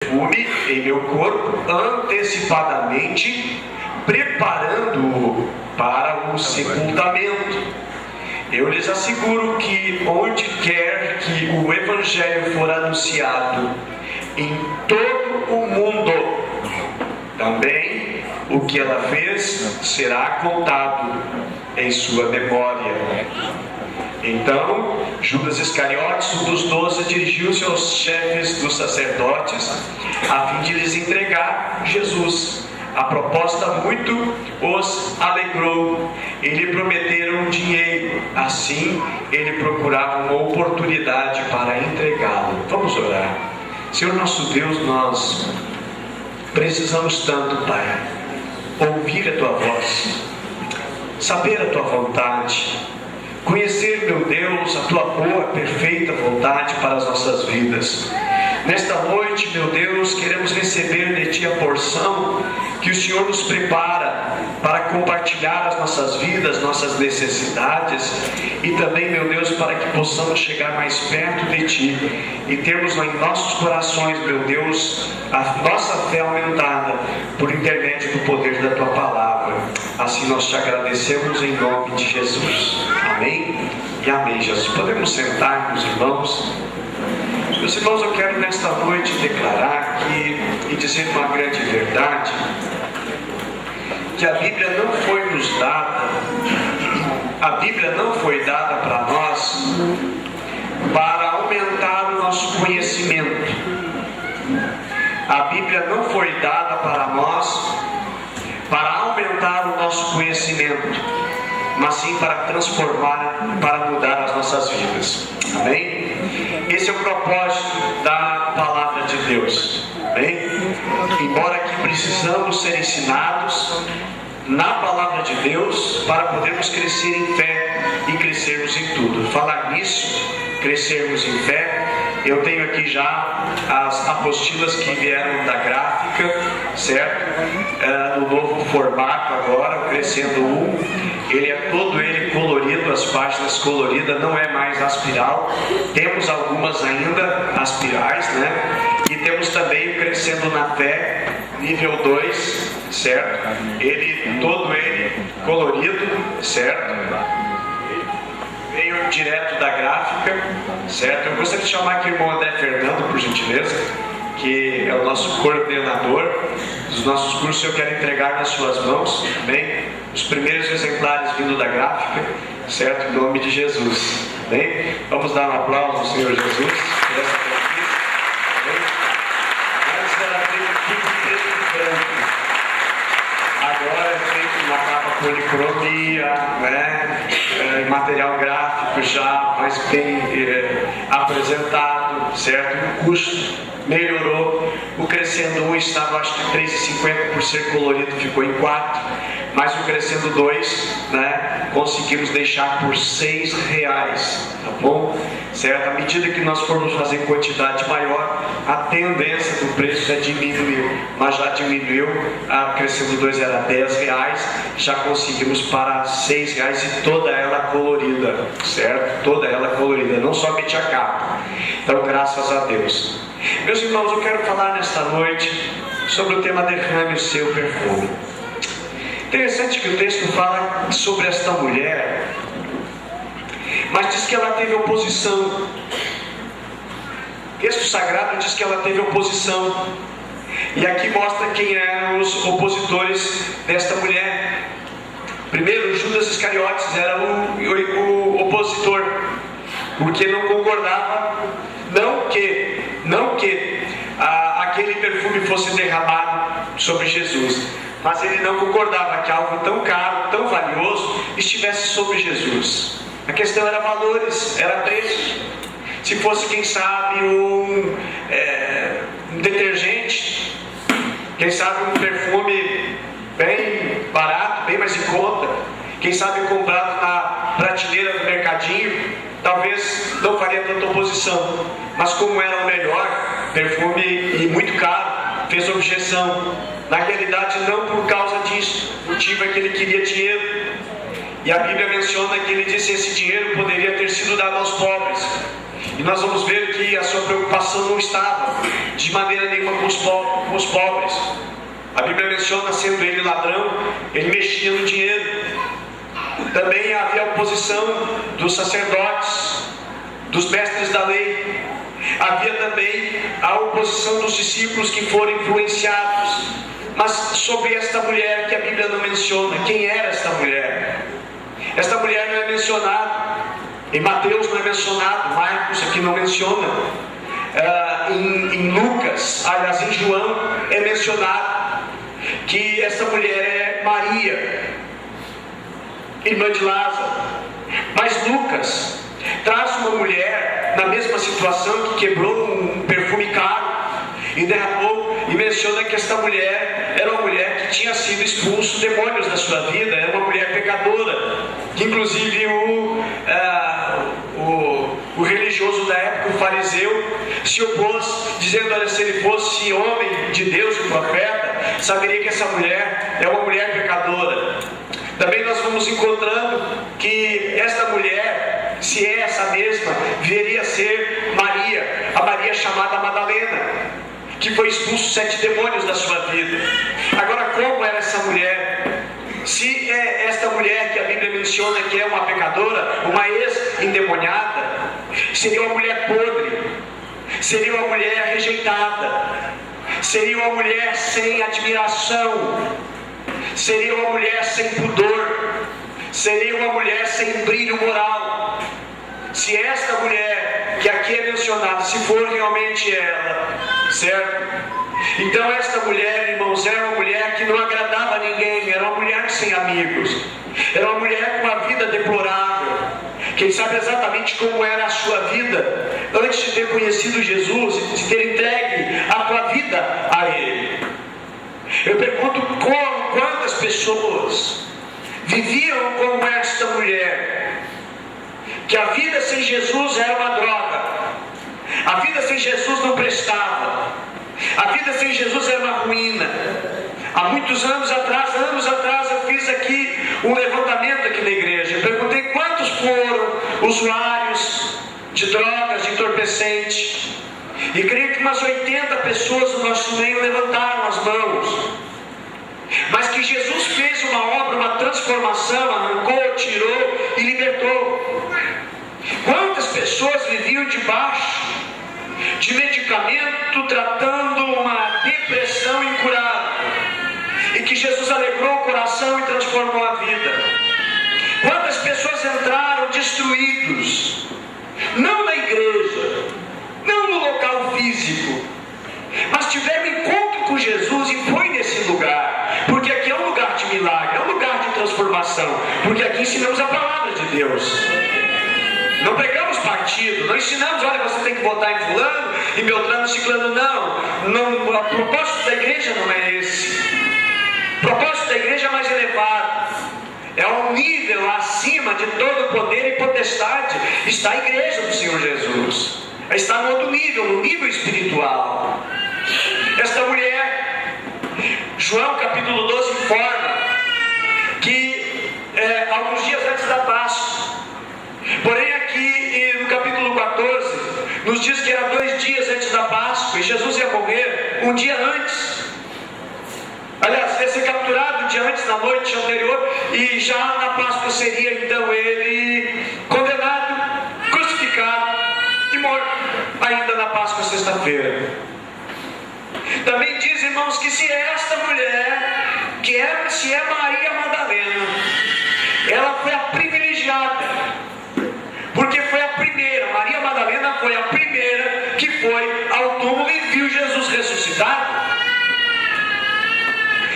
perfume em meu corpo antecipadamente, preparando-o para o sepultamento. Eu lhes asseguro que onde quer que o Evangelho for anunciado em todo o mundo, também o que ela fez será contado em sua memória. Então, Judas Iscariotes, um dos 12, dirigiu-se aos chefes dos sacerdotes a fim de lhes entregar Jesus. A proposta muito os alegrou e lhe prometeram dinheiro. Assim, ele procurava uma oportunidade para entregá-lo. Vamos orar. Senhor nosso Deus, nós precisamos tanto, Pai, ouvir a Tua voz, saber a Tua vontade, conhecer, meu Deus, a Tua boa, perfeita vontade para as nossas vidas. Nesta noite, meu Deus, queremos receber de Ti a porção que o Senhor nos prepara para compartilhar as nossas vidas, nossas necessidades, e também, meu Deus, para que possamos chegar mais perto de Ti e termos em nossos corações, meu Deus, a nossa fé aumentada por intermédio do poder da Tua palavra. Assim nós Te agradecemos em nome de Jesus. Amém e amém, Jesus. Podemos sentar, meus irmãos. Meus irmãos, eu quero nesta noite declarar e dizer uma grande verdade, que a Bíblia não foi dada para nós para aumentar o nosso conhecimento. A Bíblia não foi dada para nós para aumentar o nosso conhecimento, mas sim para transformar, para mudar as nossas vidas. Amém? Esse é o propósito da palavra de Deus. Amém? Embora que precisamos ser ensinados na palavra de Deus para podermos crescer em fé e crescermos em tudo. Falar nisso, crescermos em fé, eu tenho aqui já as apostilas que vieram da gráfica, certo? No novo formato agora, o Crescendo 1. Ele é todo ele colorido, as páginas coloridas, não é mais aspiral. Temos algumas ainda aspirais, né? E temos também o Crescendo na Fé, nível 2, certo? Todo ele colorido, certo? Veio direto da gráfica, certo? Eu gostaria de chamar aqui o irmão André Fernando, por gentileza, que é o nosso coordenador dos nossos cursos. Eu quero entregar nas suas mãos, bem, os primeiros exemplares vindo da gráfica, certo? Em nome de Jesus, bem? Vamos dar um aplauso ao Senhor Jesus por essa conquista, bem? Antes era feito preto e branco, agora é feito na capa policromia, né? Em material gráfico já mais bem apresentado, certo? E o custo melhorou. O Crescendo 1 estava, acho que R$3,50 por ser colorido, ficou em 4, mas o Crescendo 2, né, conseguimos deixar por R$6, tá bom? Certo? À medida que nós formos fazer quantidade maior, a tendência do preço é diminuir, mas já diminuiu. A Crescendo 2 era R$10, já conseguimos para R$6 e toda ela colorida, certo? Toda ela colorida, não somente a capa. Então, graças a Deus. Meus irmãos, eu quero falar nesta noite sobre o tema derrame o seu perfume. Interessante que o texto fala sobre esta mulher, mas diz que ela teve oposição. O texto sagrado diz que ela teve oposição. E aqui mostra quem eram os opositores desta mulher. Primeiro, Judas Iscariotes era o opositor, porque não concordava, não que aquele perfume fosse derramado sobre Jesus, mas ele não concordava que algo tão caro, tão valioso, estivesse sobre Jesus. A questão era valores, era preço. Se fosse, quem sabe, um detergente, quem sabe um perfume bem barato, bem mais em conta, quem sabe comprado na prateleira do mercadinho, talvez não faria tanta oposição. Mas como era o melhor perfume e muito caro, fez objeção. Na realidade, não por causa disso. O motivo é que ele queria dinheiro. E a Bíblia menciona que ele disse que esse dinheiro poderia ter sido dado aos pobres. E nós vamos ver que a sua preocupação não estava de maneira nenhuma com os pobres. A Bíblia menciona, sendo ele ladrão, ele mexia no dinheiro. Também havia oposição dos sacerdotes, dos mestres da lei. Havia também a oposição dos discípulos que foram influenciados. Mas sobre esta mulher que a Bíblia não menciona, quem era esta mulher? Esta mulher não é mencionada. Em Mateus não é mencionado, Marcos aqui não menciona. Em Lucas, aliás, em João é mencionado que esta mulher é Maria, irmã de Lázaro. Mas Lucas traz uma mulher na mesma situação que quebrou um perfume caro e derramou, e menciona que esta mulher era uma mulher que tinha sido expulso demônios da sua vida, era uma mulher pecadora, que inclusive o religioso da época, o fariseu, se opôs, dizendo: olha, se ele fosse homem de Deus, o profeta, saberia que essa mulher é uma mulher pecadora. Também nós vamos encontrando que esta mulher, se é essa mesma, viria a ser Maria, a Maria chamada Madalena, que foi expulso 7 demônios da sua vida. Agora, como era essa mulher? Se é esta mulher que a Bíblia menciona que é uma pecadora, uma ex-endemoniada, seria uma mulher podre, seria uma mulher rejeitada, seria uma mulher sem admiração, seria uma mulher sem pudor, seria uma mulher sem brilho moral. Se esta mulher que aqui é mencionada, se for realmente ela, certo? Então esta mulher, irmãos, era uma mulher que não agradava a ninguém, era uma mulher sem amigos, era uma mulher com uma vida deplorável. Quem sabe exatamente como era a sua vida antes de ter conhecido Jesus e de ter entregue a tua vida a Ele. Eu pergunto quantas pessoas viviam como esta mulher, que a vida sem Jesus era uma droga, a vida sem Jesus não prestava, a vida sem Jesus era uma ruína. Há muitos anos atrás eu fiz aqui um levantamento aqui na igreja. Eu perguntei quantos foram usuários de drogas, de entorpecente, e creio que umas 80 pessoas do nosso meio levantaram as mãos. Mas que Jesus fez uma obra, uma transformação, arrancou, tirou e libertou. Quantas pessoas viviam debaixo de medicamento, tratando uma depressão incurável, e que Jesus alegrou o coração e transformou a vida. Quantas pessoas entraram destruídos, não na igreja, não no local físico, mas tiveram encontro com Jesus e foi nesse lugar, porque aqui é um lugar de milagre, é um lugar de transformação, porque aqui ensinamos a palavra de Deus. Não pregamos partido, não ensinamos: olha, você tem que votar em fulano, em Beltrano, ciclano. Não, o propósito da igreja não é esse. O propósito da igreja é mais elevado, é um nível acima de todo poder e potestade. Está a igreja do Senhor Jesus, está no outro nível, no nível espiritual. Esta mulher, João capítulo 12 informa que alguns dias antes da Páscoa, porém aqui no capítulo 14, nos diz que era 2 dias antes da Páscoa, e Jesus ia morrer um dia antes. Aliás, ia ser capturado um dia antes, na noite anterior, e já na Páscoa seria então ele condenado, crucificado e morto, ainda na Páscoa, sexta-feira. Também diz, irmãos, que se esta mulher, se é Maria Madalena, ela foi a privilegiada, porque foi a primeira, Maria Madalena foi a primeira que foi ao túmulo e viu Jesus ressuscitado.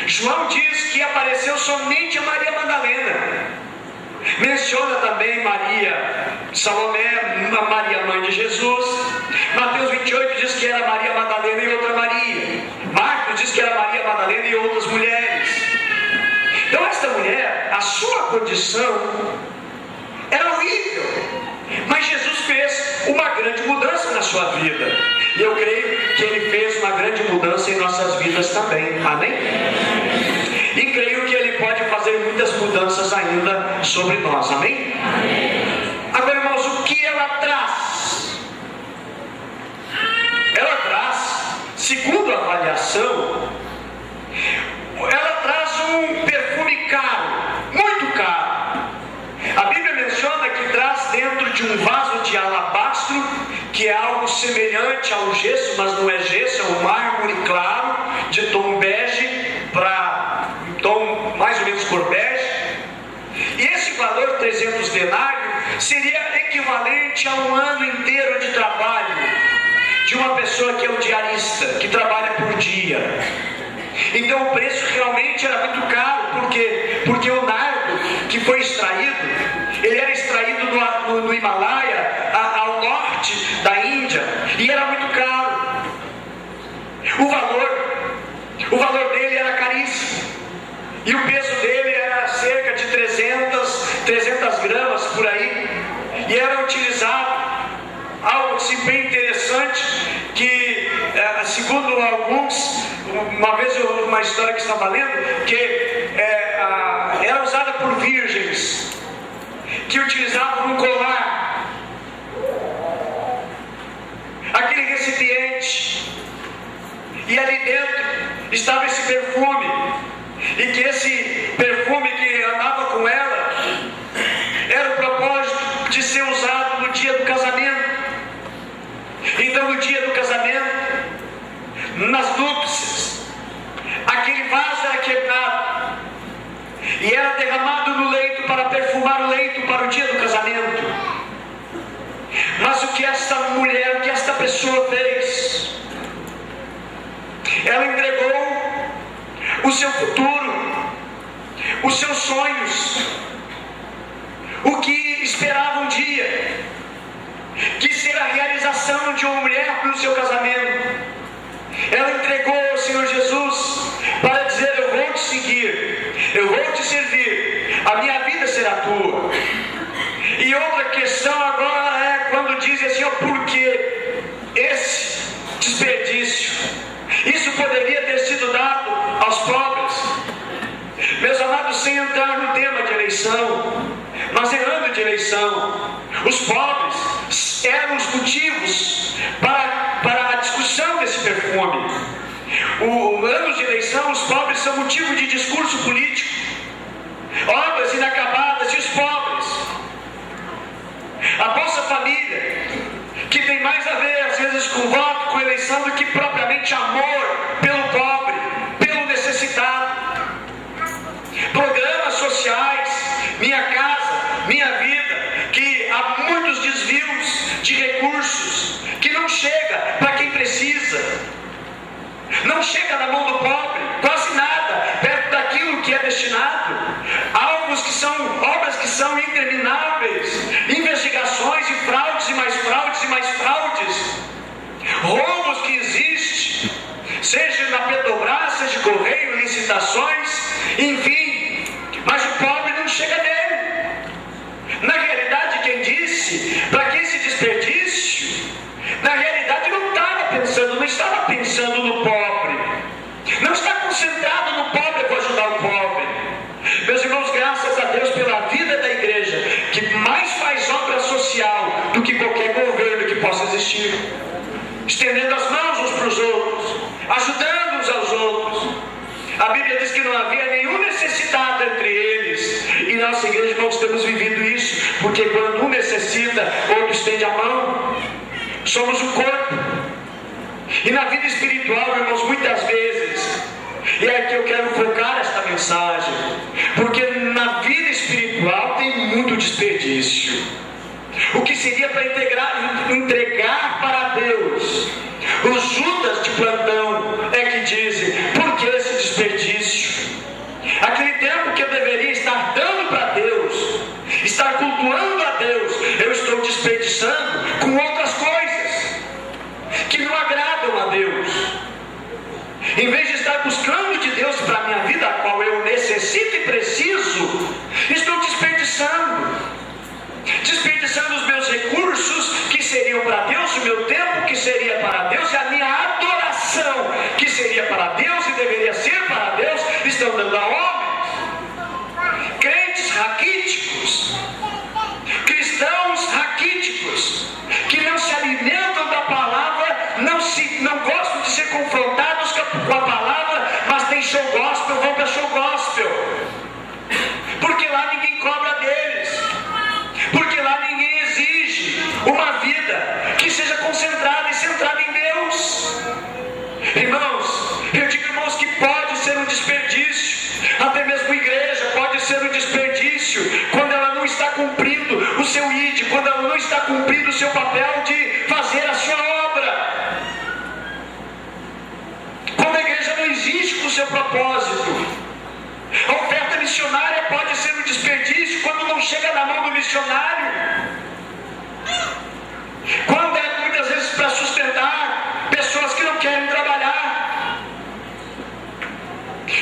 João diz que apareceu somente a Maria Madalena. Menciona também Maria Salomé, Maria mãe de Jesus. Mateus 28 diz que era Maria Madalena e outra Maria. Marcos diz que era Maria Madalena e outras mulheres. Então esta mulher, a sua condição era horrível, mas Jesus fez uma grande mudança na sua vida, e eu creio que Ele fez uma grande mudança em nossas vidas também, amém? E creio que Ele pode fazer muitas mudanças ainda sobre nós, amém? Agora, irmãos, o que ela traz? segundo a avaliação, ela traz um perfume caro, muito caro. A Bíblia menciona que traz dentro de um vaso de alabastro, que é algo semelhante ao gesso, mas não é gesso, é um mármore claro, de tom bege para tom mais ou menos cor bege. E esse valor, 300 denários, seria equivalente a um ano inteiro de trabalho de uma pessoa que é um diarista, que trabalha por dia. Então o preço realmente era muito caro, porque o nardo que foi extraído, ele era extraído no Himalaia, ao norte da Índia, e era muito caro. O valor dele era caríssimo, e o peso dele era cerca de 300 gramas por aí, e era utilizado algo assim bem interessante, que segundo alguns, uma vez eu ouvi uma história que estava lendo, que era usada por virgens, que utilizavam um colar, aquele recipiente, e ali dentro estava esse perfume, e que esse perfume que andava com ela, era o propósito de ser usado no dia do casamento. Então no dia do casamento, nas núpcias, aquele vaso era quebrado e era derramado no leito para perfumar o leito para o dia do casamento. Mas o que esta mulher, o que esta pessoa fez? Ela entregou o seu futuro, os seus sonhos, o que esperava um dia, que ser a realização de uma mulher no seu casamento. Ela entregou ao Senhor Jesus para dizer: eu vou te seguir, eu vou te servir, a minha vida será tua. E outra questão agora é quando dizem assim: por que esse desperdício? Isso poderia ter sido dado aos pobres. Meus amados, sem entrar no tema de eleição, mas em ano de eleição, os pobres eram os motivos para a discussão desse perfume. O ano de eleição, os pobres são motivo de discurso político, obras inacabadas e os pobres. A Bolsa Família, que tem mais a ver às vezes com voto, com eleição, do que propriamente amor pelo pobre, pelo necessitado. Programas sociais, Minha Casa, Minha Vida, que há muitos desvios de recursos, que não chega para quem precisa, não chega na mão do pobre, quase nada, perto daquilo que é destinado. Obras que são intermináveis, investigações e fraudes e mais fraudes e mais fraudes, roubos que existem, seja na Petrobras, seja Correio, licitações, enfim, mas o pobre não chega nele. Na realidade, quem disse para que esse desperdício, na realidade não estava pensando no pobre, não está concentrado no pobre para ajudar o pobre. Meus irmãos, graças a Deus pela vida da igreja, que mais faz obra social do que qualquer governo que possa existir, estendendo as mãos uns para os outros, ajudando uns aos outros. A Bíblia diz que não havia nenhum necessitado entre eles, e na nossa igreja nós temos vivido isso, porque quando um necessita, outro estende a mão. Somos o corpo. E na vida espiritual, irmãos, muitas vezes, e é aqui eu quero focar esta mensagem, porque na vida espiritual tem muito desperdício. O que seria para entregar para Deus. Os Judas de plantão é que dizem: por que esse desperdício? Aquele tempo que eu deveria estar dando para Deus, estar cultuando a Deus, eu estou desperdiçando com outras coisas que não agradam a Deus. Em vez de estar buscando de Deus para a minha vida, a qual eu necessito e preciso, estou desperdiçando os meus recursos, que seriam para Deus, o meu tempo, que seria para Deus, e a minha adoração, que seria para Deus e deveria ser para Deus, estão dando a homens. Crentes raquíticos, cristãos raquíticos, que não se alimentam da palavra, não gostam de ser confrontados Eu digo, irmãos, que pode ser um desperdício. Até mesmo igreja pode ser um desperdício quando ela não está cumprindo o seu ID, quando ela não está cumprindo o seu papel de fazer a sua obra. Quando a igreja não existe com o seu propósito. A oferta missionária pode ser um desperdício quando não chega na mão do missionário. Quando é muitas vezes para sustentar pessoas que não querem trabalhar.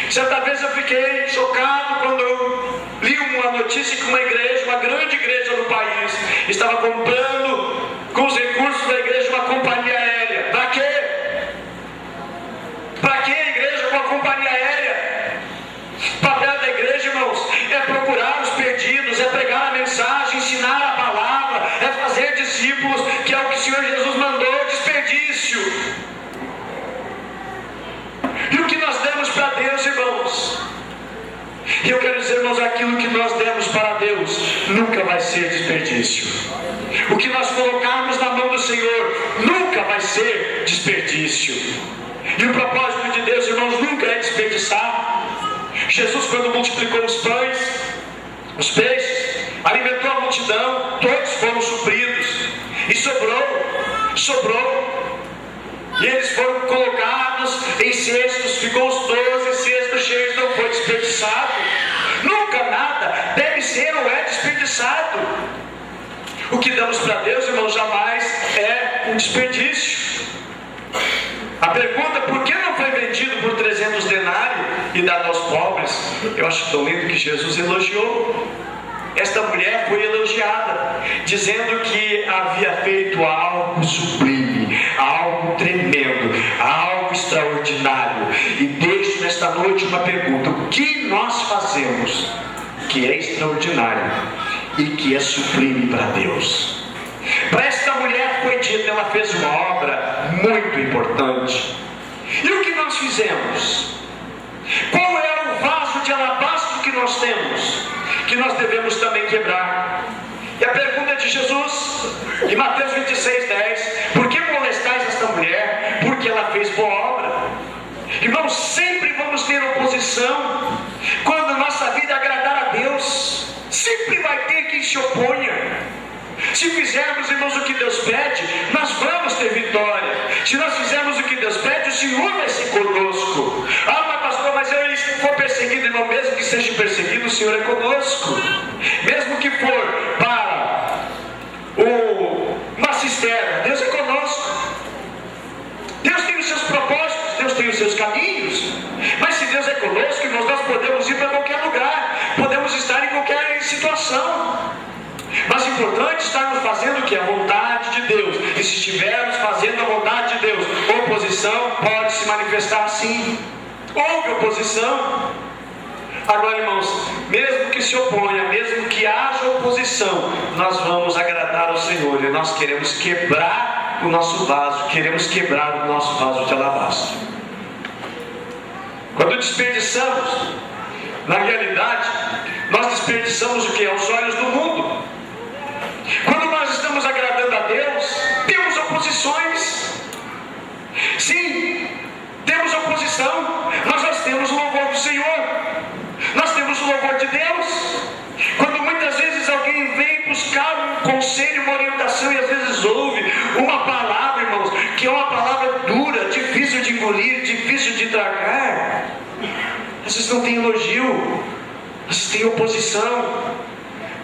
Certa vez eu fiquei chocado quando eu li uma notícia que uma igreja, uma grande igreja no país, estava comprando com os recursos da igreja uma companhia aérea. Para quê? Para que a igreja com a companhia aérea? O papel da igreja, irmãos, é procurar os perdidos, é pregar a mensagem, ensinar a palavra, é fazer discípulos, que é o que o Senhor Jesus mandou. Desperdício. E o que nós demos para Deus, irmãos? E eu quero dizer, irmãos, aquilo que nós demos para Deus nunca vai ser desperdício. O que nós colocarmos na mão do Senhor nunca vai ser desperdício. E o propósito de Deus, irmãos, nunca é desperdiçar. Jesus, quando multiplicou os pães, os peixes, alimentou a multidão, todos foram supridos. E sobrou. E eles foram colocados em cestos, ficou os 12 cestos cheios, não foi desperdiçado. Nunca nada deve ser ou é desperdiçado. O que damos para Deus, irmãos, jamais é um desperdício. A pergunta, por que não foi vendido por 300 denários e dado aos pobres? Eu acho tão lindo que Jesus elogiou. Esta mulher foi elogiada, dizendo que havia feito algo sublime, algo tremendo, algo extraordinário. E deixo nesta noite uma pergunta: o que nós fazemos que é extraordinário e que é sublime para Deus? Para esta mulher foi dito, ela fez uma obra muito importante. E o que nós fizemos? Qual é o vaso de alabastro que nós temos, que nós devemos também quebrar? E a pergunta de Jesus, em Mateus 26:10, por que molestais esta mulher? Porque ela fez boa obra. Irmãos, sempre vamos ter oposição quando nossa vida agradar a Deus. Sempre vai ter quem se oponha. Se fizermos, irmãos, o que Deus pede, nós vamos ter vitória. Se nós fizermos o que Deus pede, o Senhor vai ser conosco. Ah, mas pastor, mas eu for perseguido, irmão, mesmo que seja perseguido, o Senhor é conosco. Mesmo que for para uma cisterna, Deus é conosco. Deus tem os seus propósitos, Deus tem os seus caminhos. Mas se Deus é conosco, irmãos, nós podemos ir para qualquer lugar, podemos estar em qualquer situação. Mas o importante é estarmos fazendo o que? A vontade de Deus. E se estivermos fazendo a vontade de Deus, oposição pode se manifestar sim. Houve oposição. Agora, irmãos, mesmo que se oponha, mesmo que haja oposição, nós vamos agradar ao Senhor. E nós queremos quebrar o nosso vaso, queremos quebrar o nosso vaso de alabastro. Quando desperdiçamos, na realidade, nós desperdiçamos o que? Aos olhos do mundo. Quando nós estamos agradando a Deus, temos oposições. Sim, temos oposição, mas nós temos o louvor do Senhor. Nós temos o louvor de Deus. Quando muitas vezes alguém vem buscar um conselho, uma orientação, e às vezes ouve uma palavra, irmãos, que é uma palavra dura, difícil de engolir, difícil de tragar, às vezes não tem elogio, às vezes tem oposição.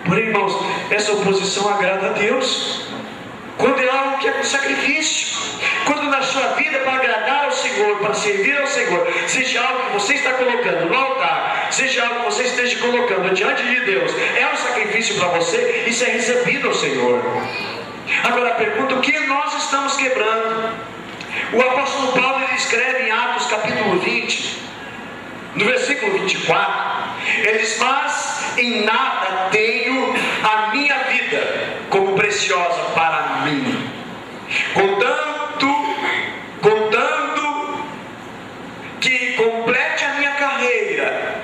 Porém, irmãos, essa oposição agrada a Deus. Quando é algo que é com sacrifício, quando na sua vida, para agradar ao Senhor, para servir ao Senhor, seja algo que você está colocando no altar, seja algo que você esteja colocando diante de Deus, é um sacrifício para você, isso é recebido ao Senhor. Agora a pergunta, o que nós estamos quebrando? O apóstolo Paulo, ele escreve em Atos capítulo 20, no versículo 24, ele diz: mas em nada tenho a minha vida como preciosa para mim, contando que complete a minha carreira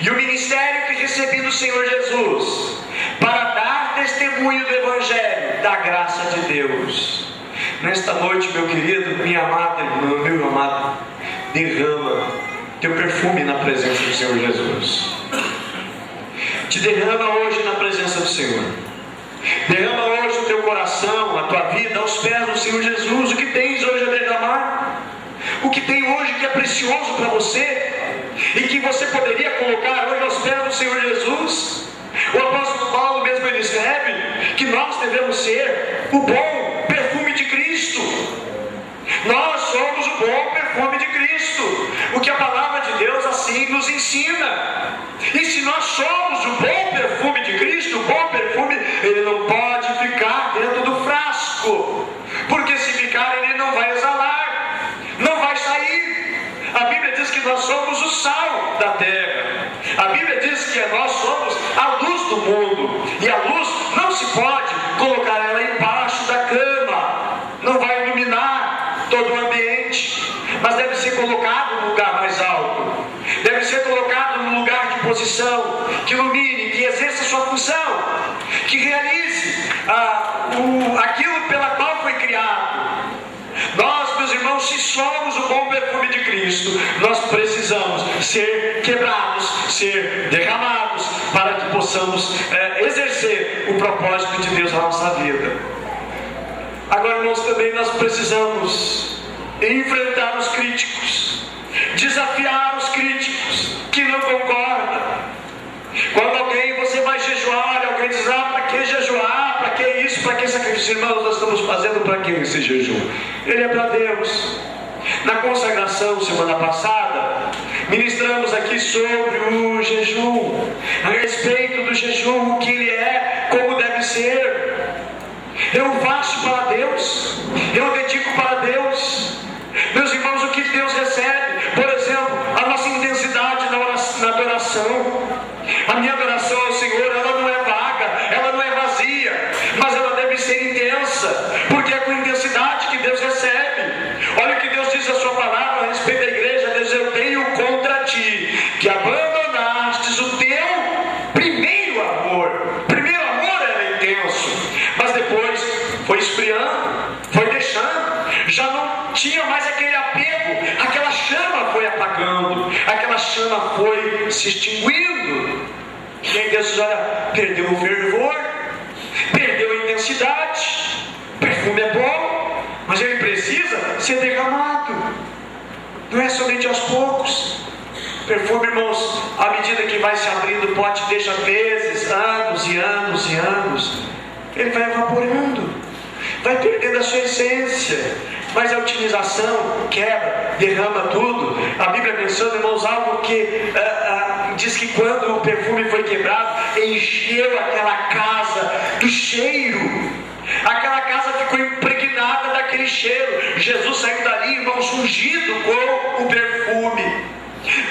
e o ministério que recebi do Senhor Jesus, para dar testemunho do Evangelho, da graça de Deus. Nesta noite, meu querido, minha amada irmã, meu amado, derrama teu perfume na presença do Senhor Jesus. Te derrama hoje na presença do Senhor. Derrama hoje o teu coração, a tua vida aos pés do Senhor Jesus. O que tens hoje a derramar? O que tem hoje que é precioso para você e que você poderia colocar hoje aos pés do Senhor Jesus? O apóstolo Paulo mesmo ele escreve que nós devemos ser o bom perfume de Cristo. Nós somos o bom perfume de Cristo, o que a palavra de Deus assim nos ensina. E se nós somos o bom perfume de Cristo, o bom perfume, ele não pode ficar dentro do frasco, porque se ficar ele não vai exalar, não vai sair. A Bíblia diz que nós somos o sal da terra. A Bíblia diz que nós somos a luz do mundo, e a luz não se pode colocar ela embaixo da cama, não vai iluminar todo o ambiente, mas deve ser colocado no lugar mais alto, deve ser colocado no lugar de posição, que ilumine, que exerça sua função, que realize aquilo pela qual foi criado. Nós, meus irmãos, se somos o bom perfume de Cristo, nós precisamos ser quebrados, ser derramados, para que possamos exercer o propósito de Deus na nossa vida. Agora, irmãos, também nós precisamos enfrentar os críticos, desafiar os críticos que não concordam. Quando você vai jejuar, alguém diz: para que jejuar? Para que isso? Para que sacrifício? Irmãos, nós estamos fazendo para que esse jejum? Ele é para Deus. Na consagração, semana passada, ministramos aqui sobre o jejum, a respeito do jejum, o que ele é, como deve ser. Eu faço para Deus, eu dedico para Deus. Meus irmãos, o que Deus recebe? Por exemplo, a nossa intensidade na adoração. A minha adoração ao Senhor, ela não é vaga, ela não é vazia, mas ela deve ser intensa, porque é com intensidade que Deus recebe. Olha o que Deus diz na sua palavra a respeito da igreja. Deus: eu tenho contra ti que abandonastes o teu primeiro amor. Primeiro amor era intenso, mas depois foi esfriando, foi deixando, já não tinha mais aquele apego, aquela chama foi apagando, aquela chama foi se extinguindo. E aí Deus diz: olha, perdeu o fervor, perdeu a intensidade. O perfume é bom, mas ele precisa ser derramado, não é somente aos poucos. Perfume, irmãos, à medida que vai se abrindo o pote, deixa meses, anos e anos e anos, ele vai evaporando, vai perdendo a sua essência. Mas a utilização quebra, derrama tudo. A Bíblia menciona, irmãos, algo que diz que quando o perfume foi quebrado, encheu aquela casa do cheiro. Aquela casa ficou impregnada daquele cheiro. Jesus saiu dali, irmãos, ungido com o perfume.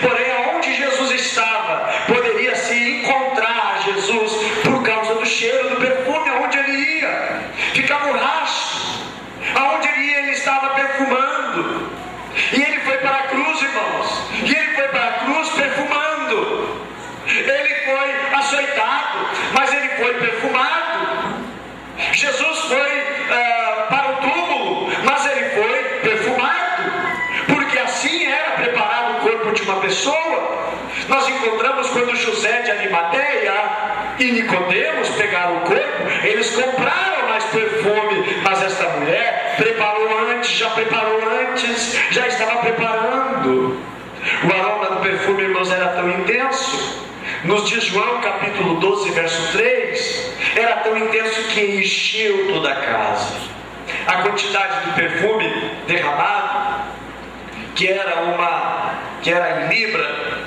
Porém, aonde Jesus estava, poderia se encontrar Jesus por causa do cheiro do perfume. Aonde ele ia, ficava o rastro. Aonde ele ia, ele estava perfumando. E ele foi para a cruz, irmãos, e ele foi para a cruz perfumando. Ele foi açoitado, mas ele foi perfumado. Jesus foi para o túmulo, mas ele foi perfumado, porque assim era preparado o corpo de uma pessoa. Nós encontramos quando José de Arimateia e Nicodemos pegaram o corpo, eles compraram mais perfume, mas esta mulher preparou antes, já estava preparando. O aroma do perfume, irmãos, era tão intenso. Nos diz João capítulo 12, verso 3, era tão intenso que encheu toda a casa. A quantidade de perfume derramado, que era em libra,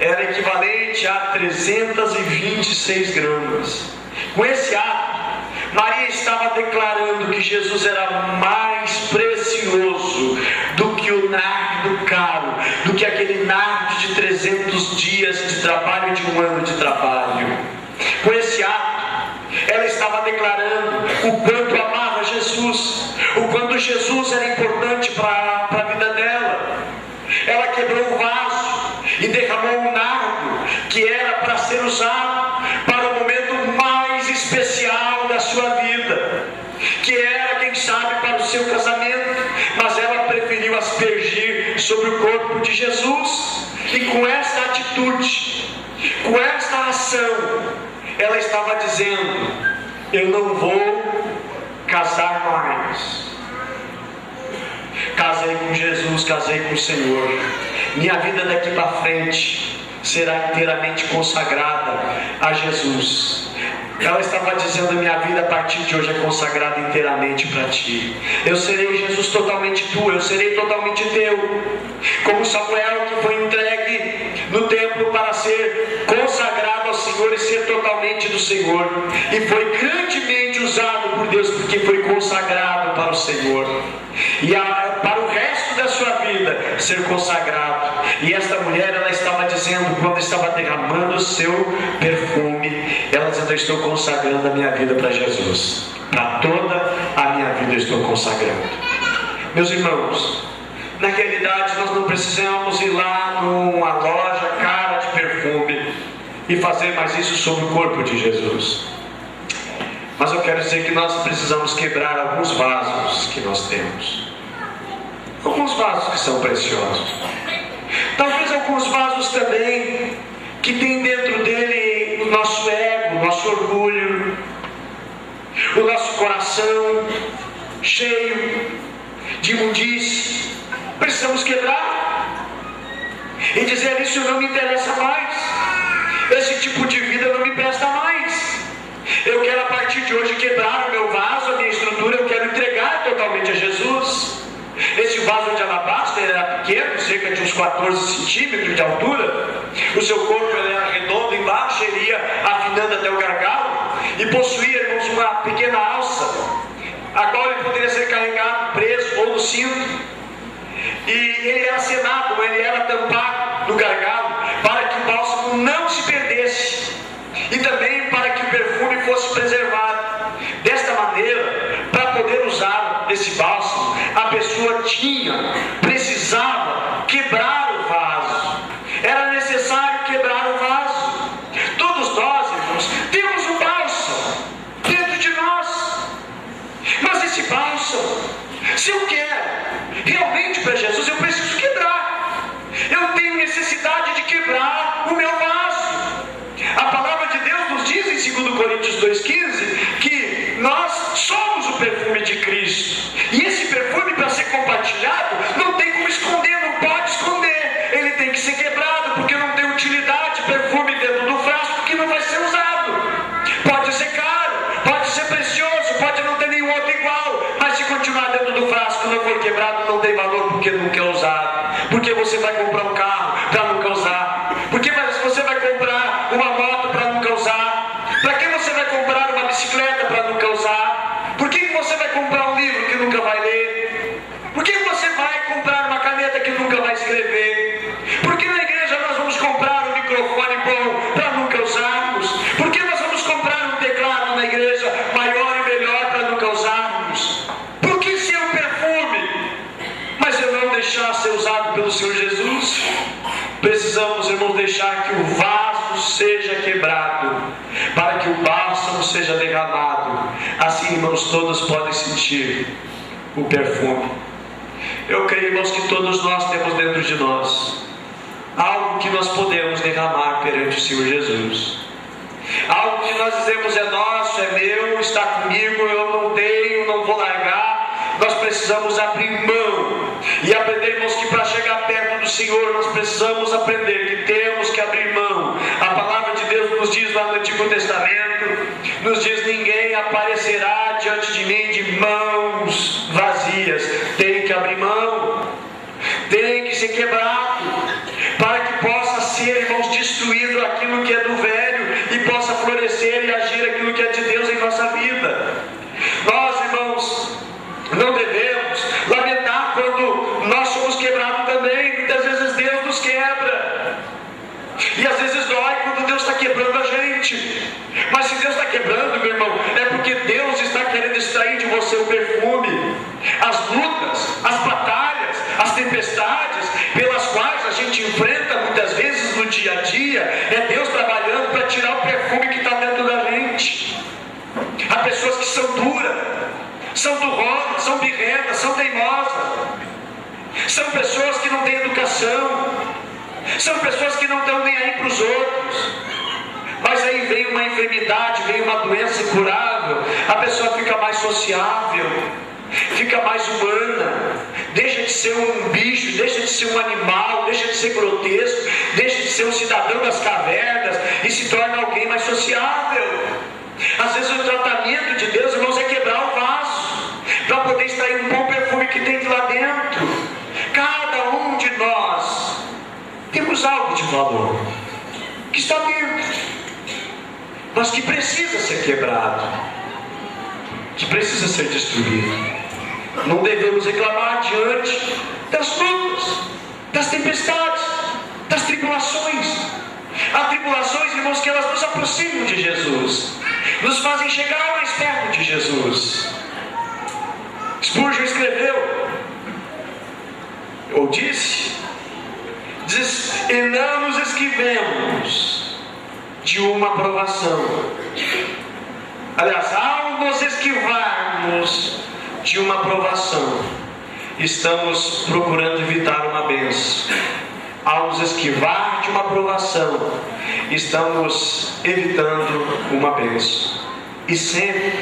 era equivalente a 326 gramas. Com esse ato, Maria estava declarando que Jesus era mais precioso do que o nardo caro, do que aquele nardo de 300 dias de trabalho, de um ano de trabalho. Com esse ato, ela estava declarando o quanto amava Jesus, o quanto Jesus era importante para a vida dela. Ela quebrou o vaso e derramou um nardo que era para ser usado para o momento mais especial da sua vida, que era, quem sabe, para o seu casamento, mas ela preferiu aspergir sobre o corpo de Jesus. E com esta atitude, com esta ação, ela estava dizendo: eu não vou casar mais. Casei com Jesus, casei com o Senhor. Minha vida daqui para frente será inteiramente consagrada a Jesus. Ela estava dizendo: minha vida a partir de hoje é consagrada inteiramente para ti. Eu serei, Jesus, totalmente tu, eu serei totalmente teu. Como Samuel, que foi entregue no templo para ser consagrado ao Senhor e ser totalmente do Senhor, e foi grandemente usado por Deus porque foi consagrado para o Senhor, e para o resto da sua vida ser consagrado. E esta mulher, ela estava dizendo, quando estava derramando o seu perfume, ela dizendo: eu estou consagrando a minha vida para Jesus, para toda a minha vida eu estou consagrando. Meus irmãos, na realidade nós não precisamos ir lá numa loja cara de perfume e fazer mais isso sobre o corpo de Jesus. Mas eu quero dizer que nós precisamos quebrar alguns vasos que nós temos. Alguns vasos que são preciosos. Talvez alguns vasos também que tem dentro dele o nosso ego, o nosso orgulho, o nosso coração cheio de imundície. Precisamos quebrar e dizer: isso não me interessa mais, esse tipo de vida não me presta mais. Eu quero a partir de hoje quebrar o meu vaso, a minha estrutura, eu quero entregar totalmente a Jesus. Esse vaso de alabastro era pequeno, cerca de uns 14 centímetros de altura. O seu corpo era redondo embaixo, ele ia afinando até o gargalo, e possuía, irmãos, uma pequena alça, a qual ele poderia ser carregado, preso ou no cinto. E ele era selado, ele era tampado no gargalo, para que o bálsamo não se perdesse, e também para que o perfume fosse preservado. Desta maneira, para poder usar esse bálsamo, a pessoa precisava quebrar o vaso. Era necessário quebrar o vaso. Todos nós, irmãos, temos um bálsamo dentro de nós. Mas esse bálsamo, se eu quero realmente para Jesus, eu preciso quebrar. Eu tenho necessidade de quebrar o meu vaso. A palavra de Deus nos diz em 2 Coríntios 2,15 que nós somos o perfume de Cristo. E esse perfume, para ser compartilhado, não tem como esconder, não pode esconder. Ele tem que ser quebrado, porque não tem utilidade perfume dentro do frasco que não vai ser usado. Pode ser caro, pode ser precioso, pode não ter nenhum outro igual, mas se continuar dentro do frasco, não for quebrado, não tem valor, porque nunca é usado. Porque você vai comprar um carro para nunca usar? Porque você vai comprar uma moto para nunca usar? Para que você vai comprar uma bicicleta para nunca usar? Por que você vai comprar um livro que nunca vai ler? Por que você vai comprar uma caneta que nunca vai escrever? Por que na igreja nós vamos comprar um microfone bom para nunca usarmos? Por que nós vamos comprar um teclado na igreja maior e melhor para nunca usarmos? Por que ser um perfume, mas eu não deixar ser usado pelo Senhor Jesus? Precisamos, irmãos, deixar que o vaso seja quebrado, para que o bálsamo seja derramado. Assim, irmãos, todos podem sentir o perfume. Eu creio, irmãos, que todos nós temos dentro de nós algo que nós podemos derramar perante o Senhor Jesus. Algo que nós dizemos: é nosso, é meu, está comigo, eu não tenho, não vou largar. Nós precisamos abrir mão e aprender, irmãos, que para chegar perto do Senhor nós precisamos aprender que temos que abrir mão. A palavra de Deus nos diz lá no Antigo Testamento, nos diz: ninguém aparecerá diante de mim de mãos vazias. Tem que abrir mão, tem que ser quebrado, para que possa ser, irmãos, destruído aquilo que é do velho e possa florescer e agir aquilo que é de Deus em nossa vida. Nós, irmãos, não devemos lamentar quando nós somos quebrados também. Muitas vezes Deus nos quebra, e às vezes dói quando Deus está quebrando a gente. Mas se Deus está quebrando, meu irmão, é porque Deus está querendo extrair de você o perfume. As lutas, as batalhas, as tempestades pelas quais a gente enfrenta muitas vezes no dia a dia, é Deus trabalhando para tirar o perfume que está dentro da gente. Há pessoas que são duras, são durronas, são birrentas, são teimosas. São pessoas que não têm educação. São pessoas que não estão nem aí para os outros. Mas aí vem uma enfermidade, vem uma doença incurável, a pessoa fica mais sociável, fica mais humana, deixa de ser um bicho, deixa de ser um animal, deixa de ser grotesco, deixa de ser um cidadão das cavernas e se torna alguém mais sociável. Às vezes o tratamento de Deus, irmãos, é quebrar o vaso para poder extrair um bom perfume que tem de lá dentro. Cada um de nós temos algo de valor que está dentro, mas que precisa ser quebrado, que precisa ser destruído. Não devemos reclamar diante das lutas, das tempestades, das tribulações. Há tribulações, irmãos, que elas nos aproximam de Jesus, nos fazem chegar mais perto de Jesus. Spurgeon escreveu, ou diz, e não nos esquivemos de uma provação. Aliás, ao nos esquivarmos de uma provação, estamos procurando evitar uma bênção. Ao nos esquivar de uma provação, estamos evitando uma bênção. E sempre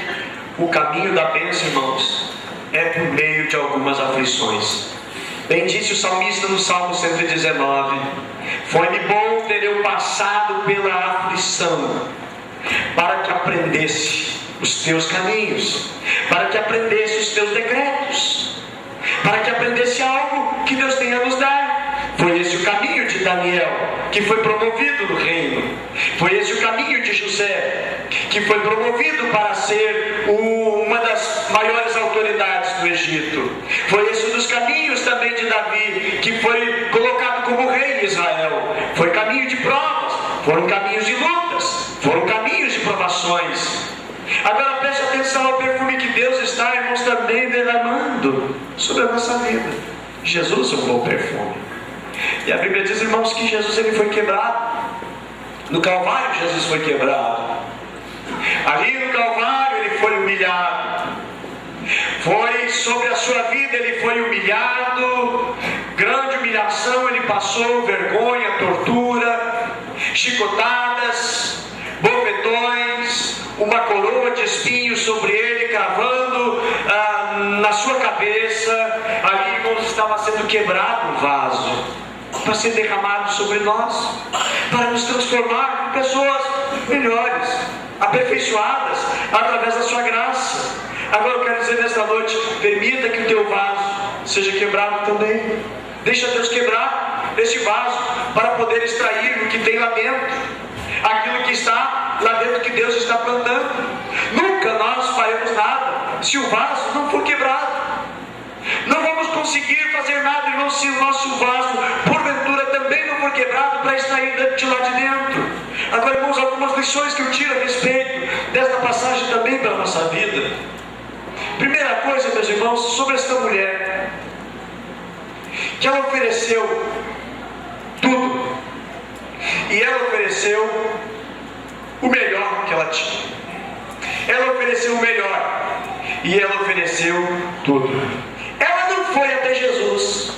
o caminho da bênção, irmãos, é por meio de algumas aflições. Bem disse o salmista no Salmo 119: foi-me bom ter eu passado pela aflição, para que aprendesse os teus caminhos, para que aprendesse os teus decretos, para que aprendesse algo que Deus tem a nos dar. Foi esse o caminho de Daniel, que foi promovido no reino. Foi esse o caminho de José, que foi promovido para ser uma das maiores autoridades do Egito. Foi esse um dos caminhos também de Davi, que foi colocado como rei em Israel. Foi caminho de provas, foram caminhos de lutas, foram caminhos de provações. Agora preste atenção ao perfume que Deus está, irmãos, também derramando sobre a nossa vida. Jesus é um bom perfume. E a Bíblia diz, irmãos, que Jesus ele foi quebrado. No Calvário Jesus foi quebrado. Ali no Calvário ele foi humilhado. Foi sobre a sua vida, ele foi humilhado. Grande humilhação ele passou, vergonha, tortura, chicotadas, bofetões, uma coroa de espinhos sobre ele, cravando na sua cabeça. Ali, irmãos, estava sendo quebrado um vaso para ser derramado sobre nós, para nos transformar em pessoas melhores, aperfeiçoadas através da sua graça. Agora eu quero dizer nesta noite, permita que o teu vaso seja quebrado também. Deixa Deus quebrar este vaso para poder extrair o que tem lá dentro, aquilo que está lá dentro que Deus está plantando. Nunca nós faremos nada se o vaso não for quebrado. Não vamos conseguir fazer nada, irmãos, se o nosso vaso porventura também não for quebrado para extrair de lá de dentro. Agora, irmãos, algumas lições que eu tiro a respeito desta passagem também para a nossa vida. Primeira coisa, meus irmãos, sobre esta mulher, que ela ofereceu tudo, e ela ofereceu o melhor que ela tinha. Ela ofereceu o melhor, e ela ofereceu tudo. Ela não foi até Jesus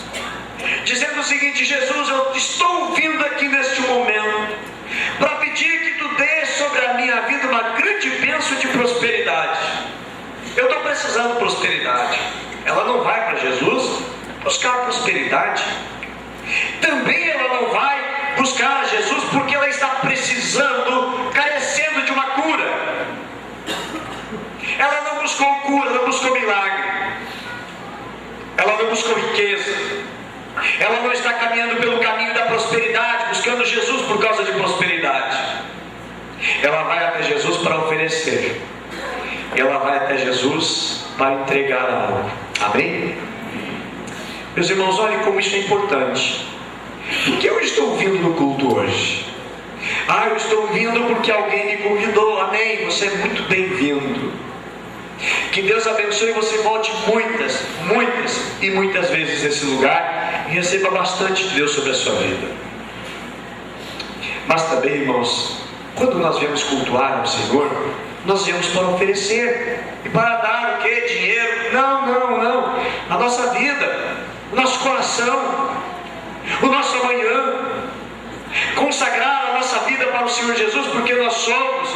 dizendo o seguinte: Jesus, eu estou vindo aqui neste momento para pedir que tu dês sobre a minha vida uma grande bênção de prosperidade. Eu estou precisando de prosperidade. Ela não vai para Jesus buscar prosperidade. Também ela não vai buscar a Jesus porque ela está precisando, carecendo de uma cura. Ela não buscou cura, não buscou milagre. Ela não buscou riqueza. Ela não está caminhando pelo caminho da prosperidade, buscando Jesus por causa de prosperidade. Ela vai até Jesus para oferecer. Ela vai até Jesus para entregar algo. Amém? Meus irmãos, olhem como isso é importante. Por que eu estou vindo no culto hoje? Eu estou vindo porque alguém me convidou. Amém? Você é muito bem-vindo. Que Deus abençoe e você volte muitas vezes nesse lugar e receba bastante de Deus sobre a sua vida. Mas também, irmãos, quando nós viemos cultuar ao Senhor, nós viemos para oferecer e para dar o quê? Dinheiro? Não. A nossa vida, o nosso coração, o nosso amanhã, consagrar a nossa vida para o Senhor Jesus, porque nós somos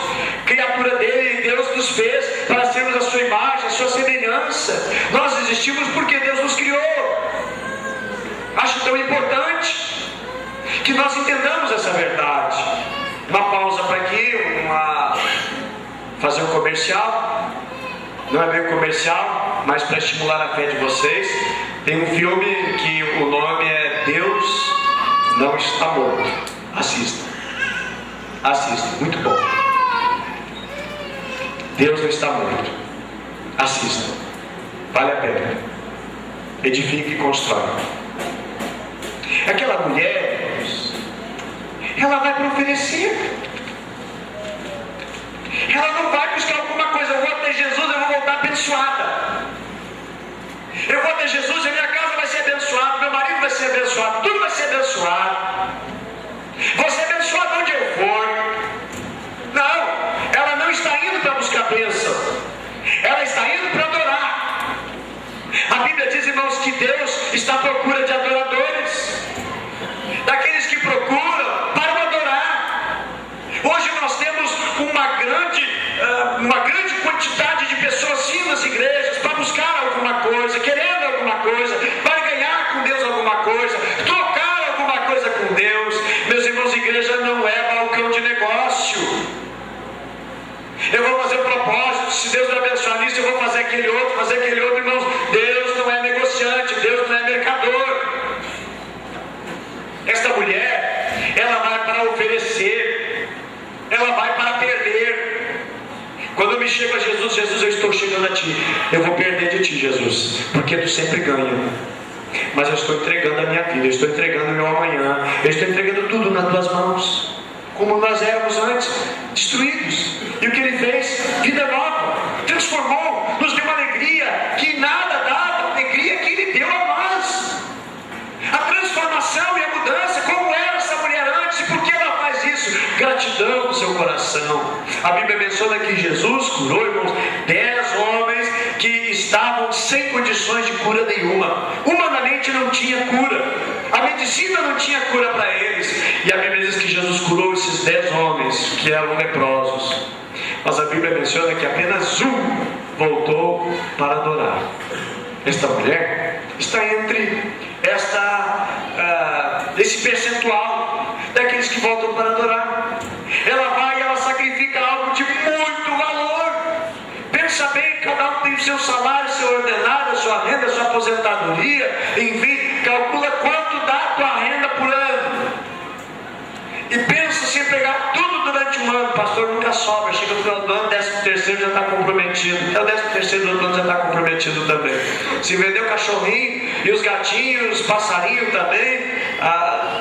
criatura dele e Deus nos fez para sermos a sua imagem, a sua semelhança. Nós existimos porque Deus nos criou. Acho tão importante que nós entendamos essa verdade. Uma pausa para aqui, fazer um comercial. Não é bem comercial, mas para estimular a fé de vocês. Tem um filme que o nome é Deus Não Está Morto. Assista, muito bom. Deus não está morto. Assista, vale a pena. Edifique e constrói. Aquela mulher, ela vai para oferecer. Ela não vai buscar alguma coisa. Eu vou até Jesus, eu vou voltar abençoada. Eu vou até Jesus, a minha casa vai ser abençoada, meu marido vai ser abençoado, tudo vai ser abençoado. Vou ser abençoado onde eu for. Não, ela não está indo para buscar bênção. Ela está indo para adorar. A Bíblia diz, irmãos, que Deus está à procura de adoradores, daqueles que procuram para o adorar. Hoje nós temos uma grande quantidade de pessoas indo às igrejas para buscar alguma coisa, querendo alguma coisa, para ganhar com Deus alguma coisa, trocar alguma coisa com Deus. Meus irmãos, igreja não é balcão de negócio. Eu vou fazer um propósito, se Deus me abençoar nisso, eu vou fazer aquele outro, irmãos. Deus não é negociante, Deus não é mercador. Esta mulher, ela vai para oferecer, ela vai para perder. Quando eu me chego a Jesus, Jesus, eu estou chegando a Ti, eu vou perder de Ti, Jesus, porque Tu sempre ganha. Mas eu estou entregando a minha vida, eu estou entregando o meu amanhã, eu estou entregando tudo nas Tuas mãos, como nós éramos antes, destruídos. E o que Ele fez? Vida nova, transformou, nos deu uma alegria que nada dava, a alegria que Ele deu a nós. A transformação e a mudança, como era essa mulher antes, e por que ela faz isso? Gratidão no seu coração. A Bíblia menciona que Jesus curou, irmãos, 10 homens que estavam sem condições de cura nenhuma. Humanamente não tinha cura, a medicina não tinha cura para eles. E a Bíblia diz que Jesus curou esses 10 homens que eram leprosos. Mas a Bíblia menciona que apenas um voltou para adorar. Esta mulher está entre esse percentual daqueles que voltam para adorar. Ela vai e ela sacrifica algo de muito valor. Pensa bem, cada um tem o seu salário, seu ordenado, a sua renda, a sua aposentadoria, enfim, calcula quanto dá a tua renda por ano. E pensa se pegar tudo durante um ano, pastor, nunca sobra, chega no final do ano, 13º já está comprometido, até o 13º do ano já está comprometido também. Se vender o cachorrinho e os gatinhos, os passarinhos também,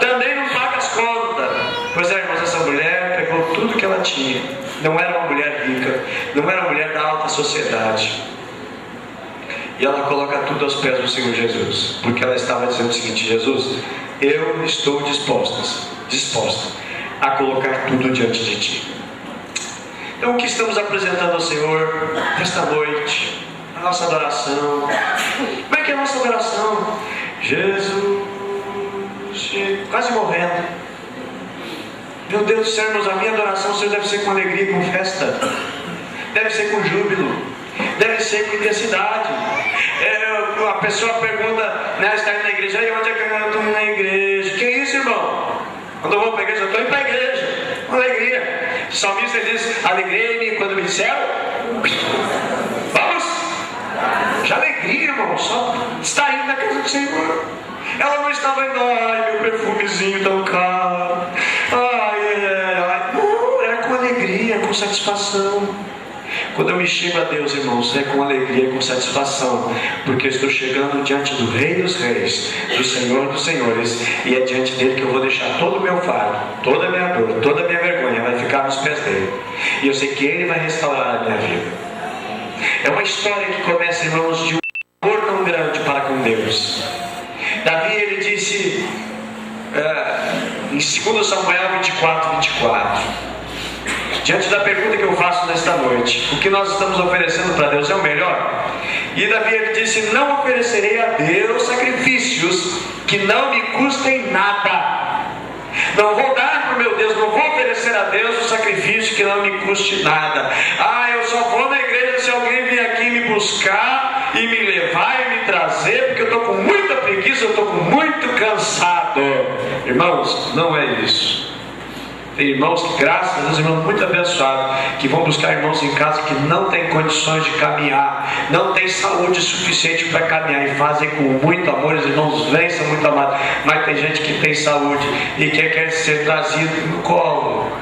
também não paga as contas. Pois é, irmãos, essa mulher pegou tudo que ela tinha. Não era uma mulher rica, não era uma mulher da alta sociedade. E ela coloca tudo aos pés do Senhor Jesus, porque ela estava dizendo o seguinte: Jesus, eu estou disposta a colocar tudo diante de Ti. Então, o que estamos apresentando ao Senhor esta noite? A nossa adoração. Como é que é a nossa adoração? Jesus, quase morrendo. Meu Deus do céu, irmãos, a minha adoração, Senhor, deve ser com alegria, com festa, deve ser com júbilo, deve ser com intensidade. A pessoa pergunta, né, está indo na igreja, aí onde é que eu estou indo na igreja? Que isso, irmão? Quando eu vou para a igreja, eu estou indo para a igreja, com alegria. O salmista diz: alegrei-me quando me disseram, vamos? Que alegria, irmão, só estar indo na casa do Senhor. Ela não estava indo, ai, meu perfumezinho tão caro, ai. Não, era com alegria, com satisfação. Quando eu me chego a Deus, irmãos, é com alegria e com satisfação, porque eu estou chegando diante do Rei dos Reis, do Senhor dos Senhores, e é diante dele que eu vou deixar todo o meu fardo, toda a minha dor, toda a minha vergonha vai ficar nos pés dele, e eu sei que ele vai restaurar a minha vida. É uma história que começa, irmãos, de um amor tão grande para com Deus. Davi, ele disse em 2 Samuel 24, diante da pergunta que eu faço nesta noite, o que nós estamos oferecendo para Deus é o melhor? E Davi ele disse: não oferecerei a Deus sacrifícios que não me custem nada. Não vou dar para o meu Deus, não vou oferecer a Deus um sacrifício que não me custe nada. Eu só vou na igreja se alguém vir aqui me buscar e me levar e me trazer, porque eu estou com muita preguiça, eu estou muito cansado. Irmãos, não é isso. Tem irmãos que, graças a Deus, irmãos muito abençoados, que vão buscar irmãos em casa que não têm condições de caminhar, não têm saúde suficiente para caminhar, e fazem com muito amor. Os irmãos vêm, são muito amados, mas tem gente que tem saúde e quer ser trazido no colo.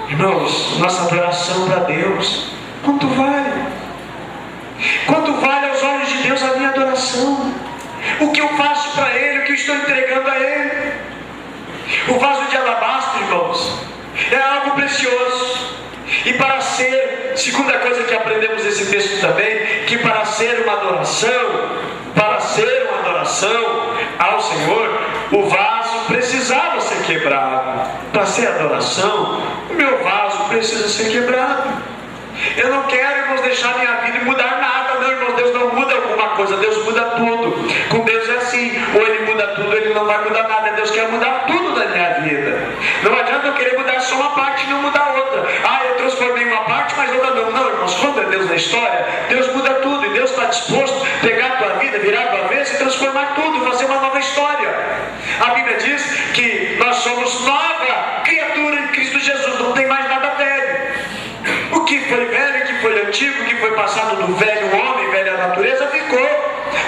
Irmãos, nossa adoração para Deus, quanto vale? Quanto vale aos olhos de Deus a minha adoração? O que eu faço para Ele, o que eu estou entregando a Ele? O vaso de alabastro, irmãos, é algo precioso. E para ser, segunda coisa que aprendemos nesse texto também, que para ser uma adoração ao Senhor, o vaso precisava ser quebrado. Para ser adoração, o meu vaso precisa ser quebrado. Eu não quero, irmãos, deixar minha vida e mudar nada. Não, irmãos, Deus não muda alguma coisa, Deus muda tudo. Com Deus é assim, ou Ele muda tudo, Ele não vai mudar nada. Deus quer mudar tudo da minha vida. Não adianta eu querer mudar só uma parte e não mudar outra. Eu transformei uma parte, mas outra não. Não, irmãos, quando é Deus na história, Deus muda tudo. E Deus está disposto a pegar a tua vida, virar a tua vez e transformar tudo, fazer uma nova história. A Bíblia diz que nós somos nova criatura em Cristo Jesus, não tem mais nada velho. O que foi velho, o que foi antigo, o que foi passado do velho homem, velha natureza, ficou,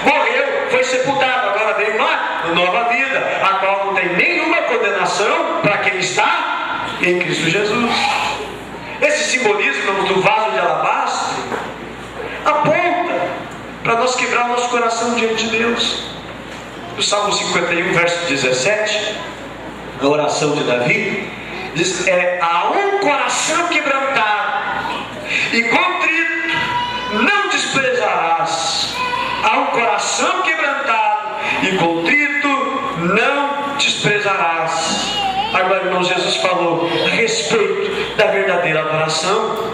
morreu, foi sepultado. Agora vem uma nova vida, a qual não tem nenhuma condenação para quem está em Cristo Jesus. Esse simbolismo do vaso de alabastro aponta para nós quebrar o nosso coração diante de Deus. No Salmo 51, verso 17, a oração de Davi diz: há um coração quebrantado e contrito não desprezarás. Há um coração quebrantado e contrito não desprezarás. Agora, irmão, Jesus falou a respeito da verdadeira adoração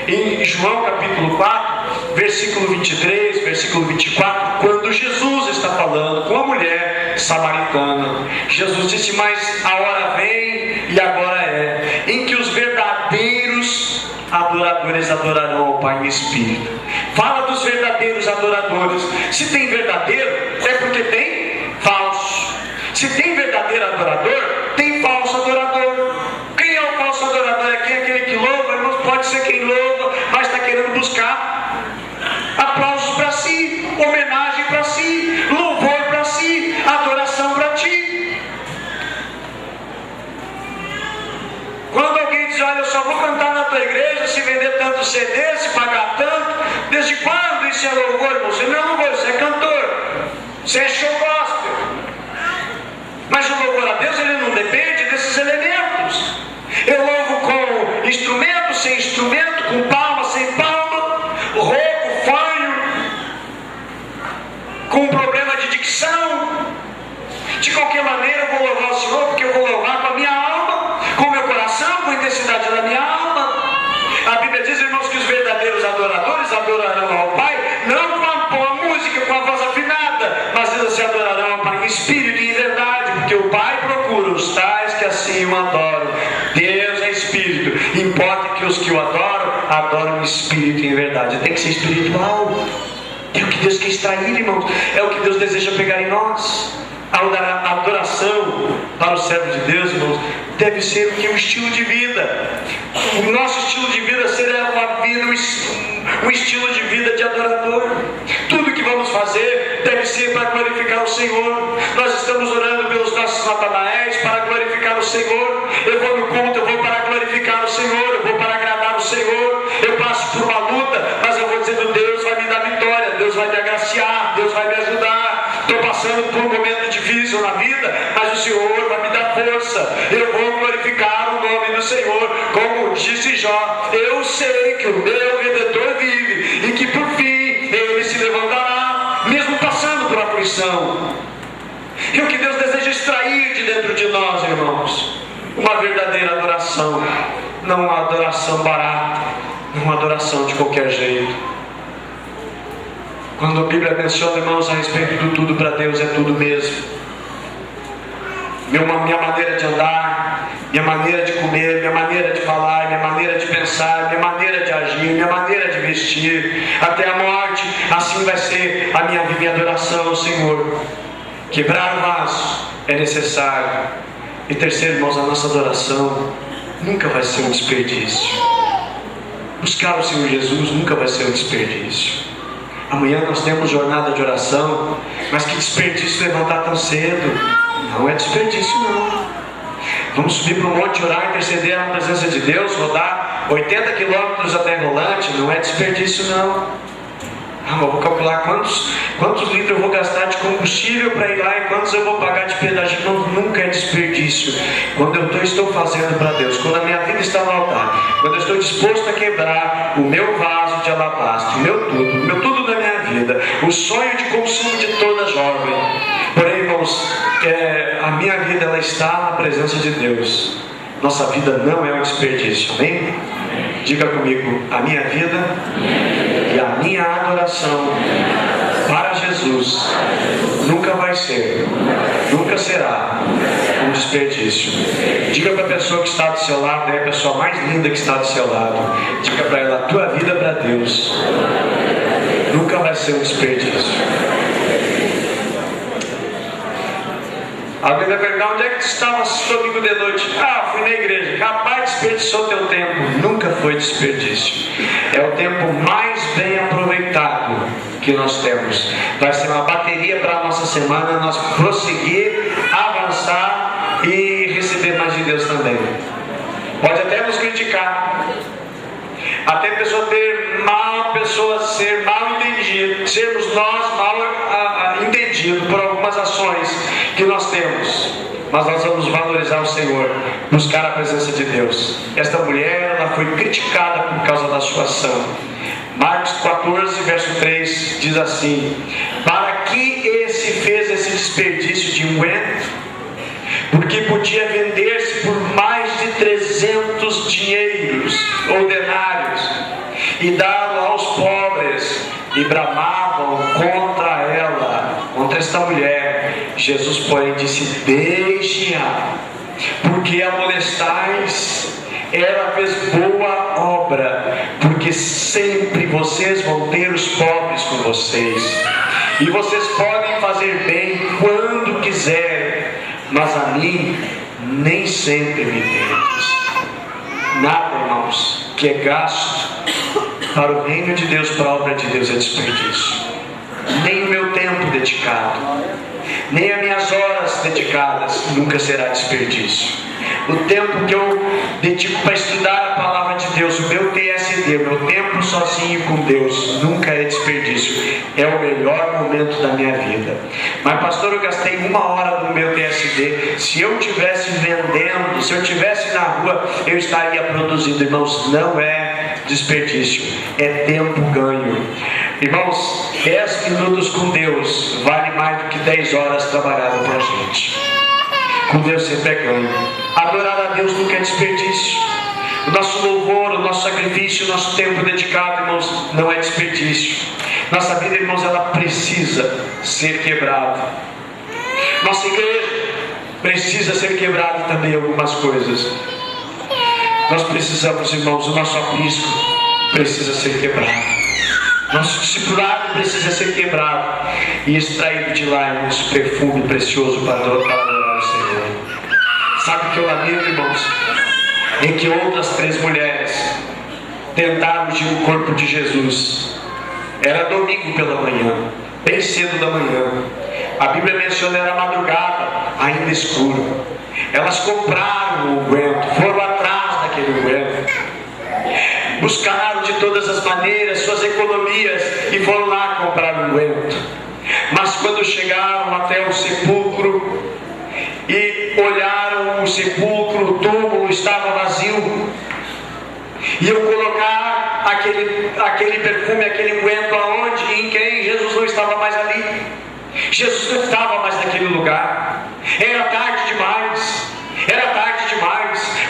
em João capítulo 4, versículo 23, versículo 24, quando Jesus está falando com a mulher samaritana. Jesus disse: mas a hora vem e agora é, em que os verdadeiros adoradores adorarão ao Pai em espírito. Fala dos verdadeiros adoradores. Se tem verdadeiro, é porque tem falso. Se tem verdadeiro adorador, tem falso adorador. Quem é o falso adorador? É aquele que louva, irmãos, pode ser quem louva, mas está querendo buscar aplausos para si, homenagem para si, louvor para si, adoração para ti. Quando alguém diz: olha, eu só vou cantar na tua igreja se vender tanto CD, se pagar tanto. Desde quando isso é louvor, irmão? Você não é louvor, você é cantor, você é show gospel. Mas o louvor a Deus, ele não depende desses elementos. Eu louvo com instrumento, sem instrumento, com palma, sem palma, rouco, fanho, com um problema de dicção. De qualquer maneira eu vou louvar o Senhor, porque eu vou louvar com a minha alma, com o meu coração, com a intensidade da minha alma. A Bíblia diz, irmãos, que os verdadeiros adoradores adorarão ao Pai, não com a música, com a voz afinada, mas eles se adorarão ao Pai em espírito e em verdade, porque o Pai procura os tais que assim o adoram. Deus é espírito, importa que os que o adoram, adoram em espírito e em verdade. Tem que ser espiritual. É o que Deus quer extrair, irmãos, é o que Deus deseja pegar em nós. A adoração para o servo de Deus, irmãos, deve ser o que? Um estilo de vida. O nosso estilo de vida será uma vida, um estilo de vida de adorador. Tudo que vamos fazer deve ser para glorificar o Senhor. Nós estamos orando pelos nossos Natanaéis para glorificar o Senhor. Eu vou no culto, eu vou para glorificar o Senhor, eu vou para agradar o Senhor. Eu passo por uma luta, mas eu vou dizendo: Deus vai me dar vitória, Deus vai me agraciar, Deus vai me ajudar. Estou passando por um momento difícil na vida, mas o Senhor vai me dar força. Eu vou glorificar o nome do Senhor. Como disse Jó: eu sei que o meu Redentor vive e que por fim ele se levantará, mesmo passando por aflição. E o que Deus deseja extrair de dentro de nós, irmãos? Uma verdadeira adoração. não uma adoração barata, não uma adoração de qualquer jeito. Quando a Bíblia menciona, irmãos, a respeito do tudo para Deus, é tudo mesmo. Minha maneira de andar, minha maneira de comer, minha maneira de falar, minha maneira de pensar, minha maneira de agir, minha maneira de vestir, até a morte, assim vai ser a minha vida em adoração ao Senhor. Quebrar o vaso é necessário. E terceiro, irmãos, a nossa adoração nunca vai ser um desperdício. Buscar o Senhor Jesus nunca vai ser um desperdício. Amanhã nós temos jornada de oração, mas que desperdício levantar tão cedo. Não é desperdício, não. Vamos subir para o monte, orar, interceder na presença de Deus, rodar 80 quilômetros até Rolante. Não é desperdício, não. Eu vou calcular quantos litros eu vou gastar de combustível para ir lá e quantos eu vou pagar de pedágio. Não, nunca é desperdício. Quando eu estou fazendo para Deus, quando a minha vida está no altar, quando eu estou disposto a quebrar o meu vaso de alabastro, o meu tudo da minha vida, o sonho de consumo de toda jovem. Porém, irmãos, a minha vida ela está na presença de Deus. Nossa vida não é um desperdício, amém? Diga comigo, a minha vida e a minha adoração para Jesus nunca vai ser, nunca será um desperdício. Diga para a pessoa que está do seu lado, é a pessoa mais linda que está do seu lado, diga para ela, a tua vida para Deus nunca vai ser um desperdício. Alguém vai perguntar, onde é que tu estava domingo de noite? Fui na igreja. Capaz, desperdiçou teu tempo. Nunca foi desperdício. É o tempo mais bem aproveitado que nós temos. Vai ser uma bateria para a nossa semana, nós prosseguir, avançar e receber mais de Deus também. Pode até nos criticar. Até a pessoa ser mal entendida, sermos nós mal entendidos por algumas ações que nós temos, mas nós vamos valorizar o Senhor, buscar a presença de Deus. Esta mulher, ela foi criticada por causa da sua ação. Marcos 14, verso 3 diz assim: para que esse fez esse desperdício de unguento? Porque podia vender-se por mais de 300 dinheiros ou denários e dá-lo aos pobres. E bramavam contra ela, contra esta mulher. Jesus, porém, disse: deixe-a, porque a molestais. Ela fez boa obra, porque sempre vocês vão ter os pobres com vocês, e vocês podem fazer bem quando quiserem, mas a mim nem sempre me tendes. Nada, irmãos, que é gasto para o reino de Deus, para a obra de Deus, é desperdício. Nem o meu tempo dedicado, nem as minhas horas dedicadas nunca será desperdício. O tempo que eu dedico para estudar a palavra de Deus, o meu TSD, o meu tempo sozinho com Deus, nunca é desperdício. É o melhor momento da minha vida. Mas pastor, eu gastei 1 hora no meu TSD. Se eu estivesse vendendo, se eu estivesse na rua, eu estaria produzindo. Irmãos, não é desperdício, é tempo ganho. Irmãos, 10 minutos com Deus vale mais do que 10 horas trabalhadas para a gente. Com Deus sempre é ganho. Adorar a Deus nunca é desperdício. O nosso louvor, o nosso sacrifício, o nosso tempo dedicado, irmãos, não é desperdício. Nossa vida, irmãos, ela precisa ser quebrada. Nossa igreja precisa ser quebrada também algumas coisas. Nós precisamos, irmãos, o nosso aprisco precisa ser quebrado. Nosso discipulado precisa ser quebrado e extraído de lá, irmãos, perfume precioso para adorar o Senhor. Sabe o que eu lamento, irmãos? Em que outras 3 mulheres tentaram ungir o corpo de Jesus. Era domingo pela manhã, bem cedo da manhã. A Bíblia menciona era madrugada, ainda escuro. Elas compraram o unguento, foram atrás daquele unguento, buscaram de todas as maneiras suas economias e foram lá comprar o unguento. Mas quando chegaram até o sepulcro e olharam o sepulcro, o túmulo estava vazio, iam colocar aquele perfume, aquele unguento aonde e em quem? Jesus não estava mais ali. Jesus não estava mais naquele lugar. Era tarde demais,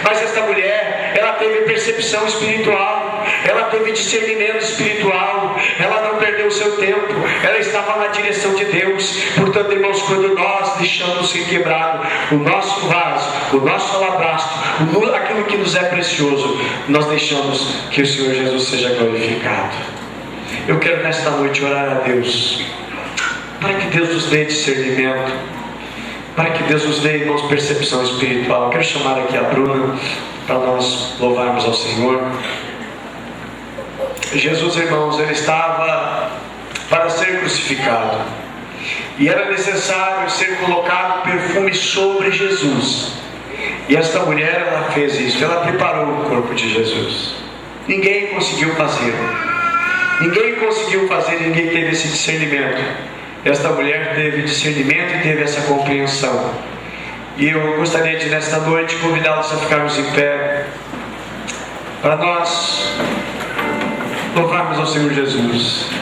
mas esta mulher, ela teve percepção espiritual, ela teve discernimento espiritual, ela não perdeu o seu tempo, ela estava na direção de Deus. Portanto, irmãos, quando nós deixamos ser quebrado o nosso vaso, o nosso alabastro, aquilo que nos é precioso, nós deixamos que o Senhor Jesus seja glorificado. Eu quero nesta noite orar a Deus, para que Deus nos dê discernimento, para que Deus nos dê, irmãos, percepção espiritual. Eu quero chamar aqui a Bruna, para nós louvarmos ao Senhor. Jesus, irmãos, ele estava para ser crucificado, e era necessário ser colocado perfume sobre Jesus. E esta mulher, ela fez isso, ela preparou o corpo de Jesus. Ninguém conseguiu fazer, ninguém teve esse discernimento. Esta mulher teve discernimento e teve essa compreensão. E eu gostaria de, nesta noite, convidá-los a ficarmos em pé, para nós louvarmos ao Senhor Jesus.